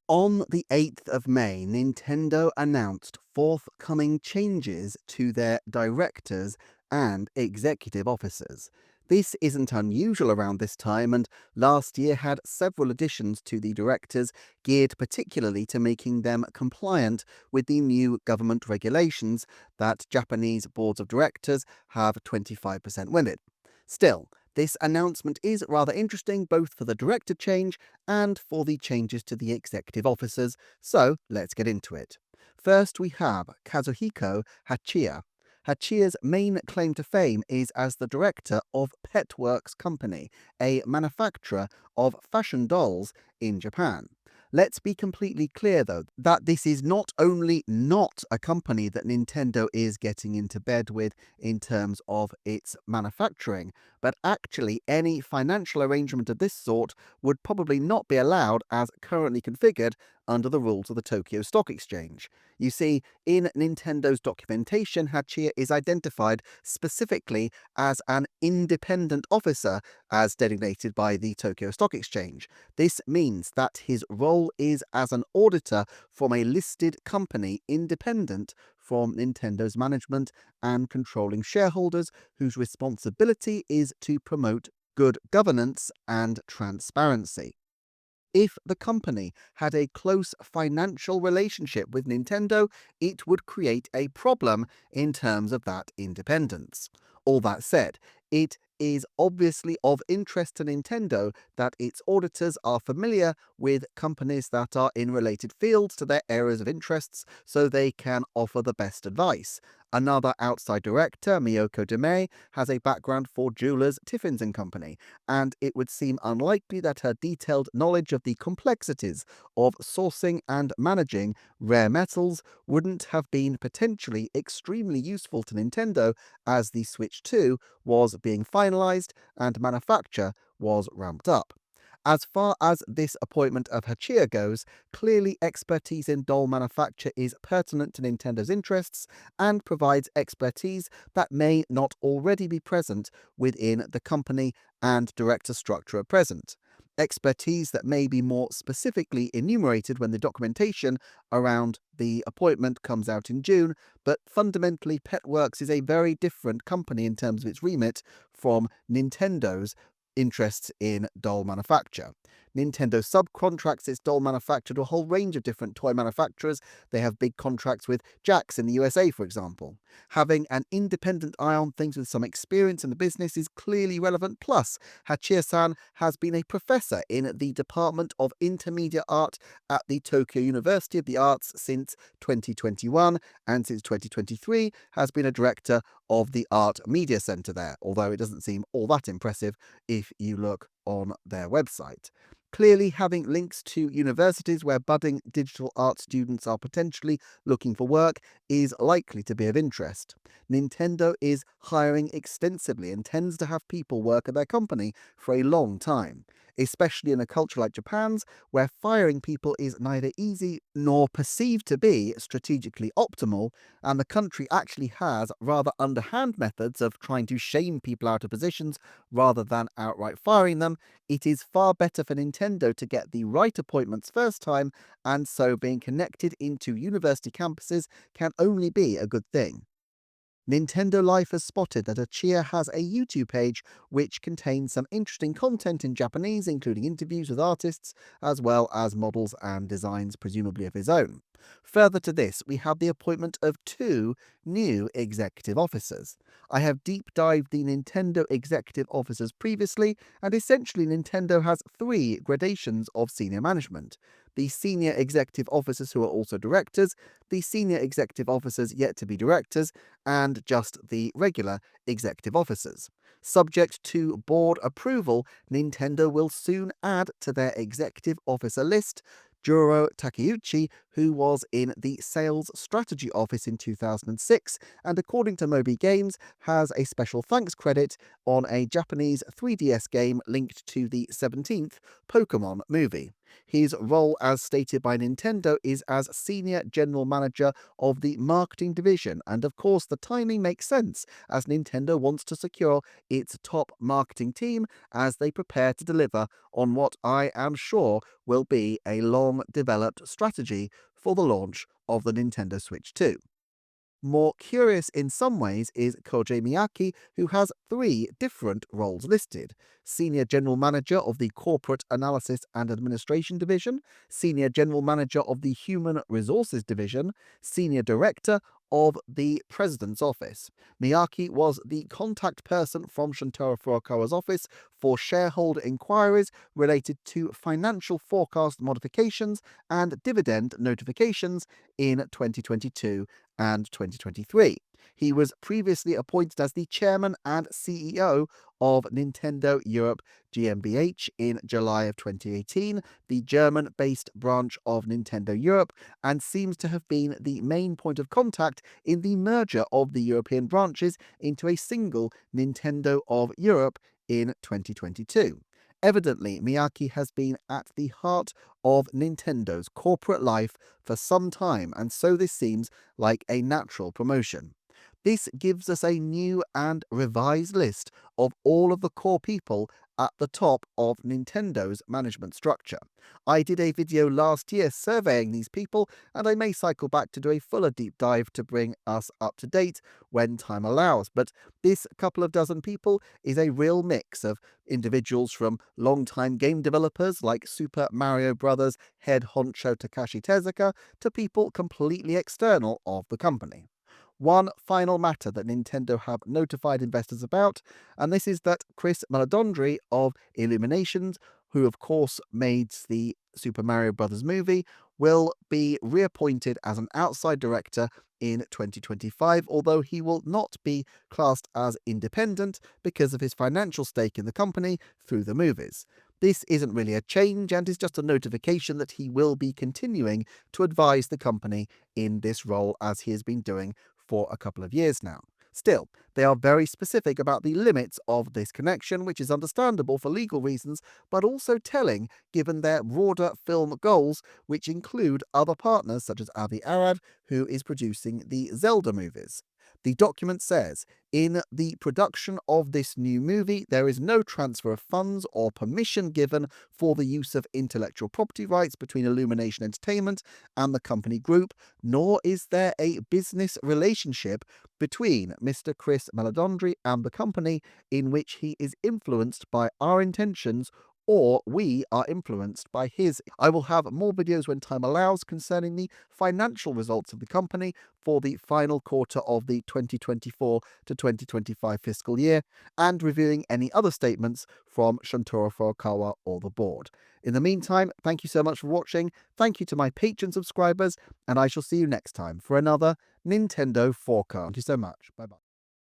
On the 8th of May, Nintendo announced forthcoming changes to their directors and executive officers. This isn't unusual around this time, and last year had several additions to the directors geared particularly to making them compliant with the new government regulations that Japanese boards of directors have 25% limit. Still, this announcement is rather interesting both for the director change and for the changes to the executive officers, so let's get into it. First, we have Kazuhiko Hachia. Hachia's main claim to fame is as the director of Petworks Company, a manufacturer of fashion dolls in Japan. Let's be completely clear, though, that this is not only not a company that Nintendo is getting into bed with in terms of its manufacturing, but actually any financial arrangement of this sort would probably not be allowed as currently configured under the rules of the Tokyo Stock Exchange. You see, in Nintendo's documentation, Hachia is identified specifically as an independent officer as designated by the Tokyo Stock Exchange. This means that his role is as an auditor from a listed company independent from Nintendo's management and controlling shareholders, whose responsibility is to promote good governance and transparency. If the company had a close financial relationship with Nintendo, it would create a problem in terms of that independence. All that said, it is obviously of interest to Nintendo that its auditors are familiar with companies that are in related fields to their areas of interests so they can offer the best advice. Another outside director, Miyoko Deme, has a background for jewelers Tiffins and Company, and it would seem unlikely that her detailed knowledge of the complexities of sourcing and managing rare metals wouldn't have been potentially extremely useful to Nintendo as the Switch 2 was being finalized and manufacture was ramped up. As far as this appointment of Hachia goes, clearly expertise in doll manufacture is pertinent to Nintendo's interests and provides expertise that may not already be present within the company and director structure at present. Expertise that may be more specifically enumerated when the documentation around the appointment comes out in June, but fundamentally Petworks is a very different company in terms of its remit from Nintendo's interests in doll manufacture. Nintendo subcontracts its doll manufacture to a whole range of different toy manufacturers. They have big contracts with Jax in the USA, for example. Having an independent eye on things with some experience in the business is clearly relevant. Plus, Hachia-san has been a professor in the Department of Intermediate Art at the Tokyo University of the Arts since 2021, and since 2023 has been a director of the Art Media Center there, although it doesn't seem all that impressive if you look on their website. Clearly, having links to universities where budding digital art students are potentially looking for work is likely to be of interest. Nintendo is hiring extensively and tends to have people work at their company for a long time, especially in a culture like Japan's, where firing people is neither easy nor perceived to be strategically optimal, and the country actually has rather underhand methods of trying to shame people out of positions rather than outright firing them. It is far better for Nintendo to get the right appointments first time, and so being connected into university campuses can only be a good thing. Nintendo Life has spotted that Achia has a YouTube page which contains some interesting content in Japanese, including interviews with artists, as well as models and designs, presumably of his own. Further to this, we have the appointment of two new executive officers. I have deep dived the Nintendo executive officers previously, and essentially Nintendo has three gradations of senior management: the senior executive officers who are also directors, the senior executive officers yet to be directors, and just the regular executive officers. Subject to board approval, Nintendo will soon add to their executive officer list Juro Takeuchi, who was in the Sales Strategy Office in 2006, and according to Moby Games, has a special thanks credit on a Japanese 3DS game linked to the 17th Pokemon movie. His role, as stated by Nintendo, is as Senior General Manager of the Marketing Division, and of course the timing makes sense, as Nintendo wants to secure its top marketing team as they prepare to deliver on what I am sure will be a long-developed strategy for the launch of the Nintendo Switch 2. More curious in some ways is Koji Miyake, who has three different roles listed: Senior General Manager of the Corporate Analysis and Administration Division, Senior General Manager of the Human Resources Division, Senior Director of the President's Office. Miyake was the contact person from Shuntaro Furukawa's office for shareholder inquiries related to financial forecast modifications and dividend notifications in 2022 and 2023. He was previously appointed as the chairman and CEO of Nintendo Europe GmbH in July of 2018, the German-based branch of Nintendo Europe, and seems to have been the main point of contact in the merger of the European branches into a single Nintendo of Europe in 2022. Evidently, Miyake has been at the heart of Nintendo's corporate life for some time, and so this seems like a natural promotion. This gives us a new and revised list of all of the core people at the top of Nintendo's management structure. I did a video last year surveying these people, and I may cycle back to do a fuller deep dive to bring us up to date when time allows, but this couple of dozen people is a real mix of individuals from long-time game developers like Super Mario Bros. Head honcho Takashi Tezuka to people completely external of the company. One final matter that Nintendo have notified investors about, and this is that Chris Maledondri of Illuminations, who of course made the Super Mario Bros. Movie, will be reappointed as an outside director in 2025, although he will not be classed as independent because of his financial stake in the company through the movies. This isn't really a change and is just a notification that he will be continuing to advise the company in this role as he has been doing for a couple of years now. Still, they are very specific about the limits of this connection, which is understandable for legal reasons, but also telling given their broader film goals, which include other partners such as Avi Arad, who is producing the Zelda movies. The document says, in the production of this new movie, there is no transfer of funds or permission given for the use of intellectual property rights between Illumination Entertainment and the company group, nor is there a business relationship between Mr. Chris Maledondri and the company in which he is influenced by our intentions or we are influenced by his. I will have more videos when time allows concerning the financial results of the company for the final quarter of the 2024 to 2025 fiscal year, and reviewing any other statements from Shuntaro Furukawa or the board. In the meantime, thank you so much for watching, thank you to my Patreon subscribers, and I shall see you next time for another Nintendo forecast. Thank you so much. Bye bye.